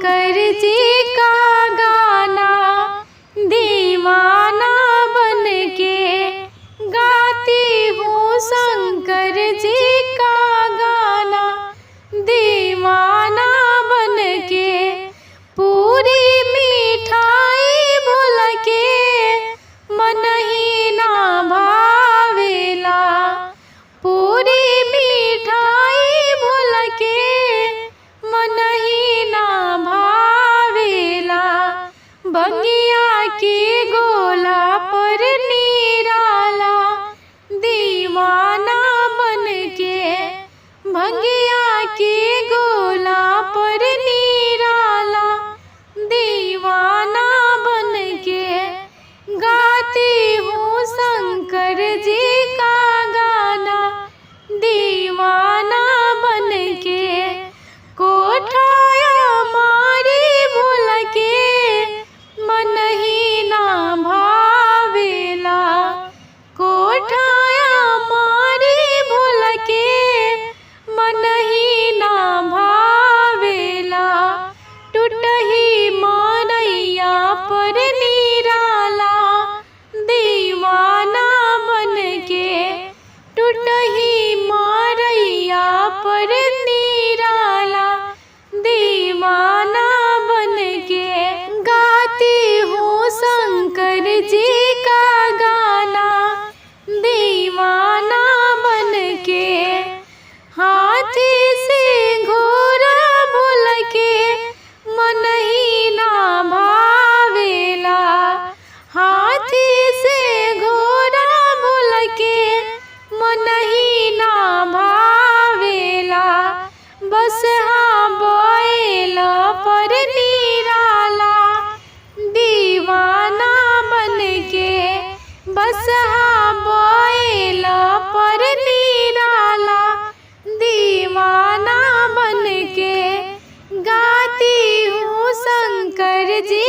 शंकर जी का गाना दीवाना बन के गाती हूँ। शंकर जी का गाना दीवाना बन के पूरी मिठाई भूल के मन ही ना भावेला। पूरी मिठाई भूल के मन ही ना भावेला। बगिया के गोला पर निराला दीवाना बन के भंगिया के गोला पर निराला दीवाना बन के गाती हूँ। शंकर जी का गाना दीवाना बन के कोठाया मारी भूल के मन ही ना भावेला। कोठाया मारी भूल के मन ही ना भावेला। टूटही मारैया पर निराला दीवाना बन के टूटही मारैया पर निराला दीवाना बन के गाती हूँ। शंकर जी का गाना दीवाना बन के हाथी से घोड़ा भूल के मन ही ना भावेला। हाथी से घोड़ा भूल के मन ही ना भावेला। बस हाँ बैल पर निराला दीवाना बन के बस हाँ बैल पर निराला दीवाना बन के गाती हूँ। शंकर जी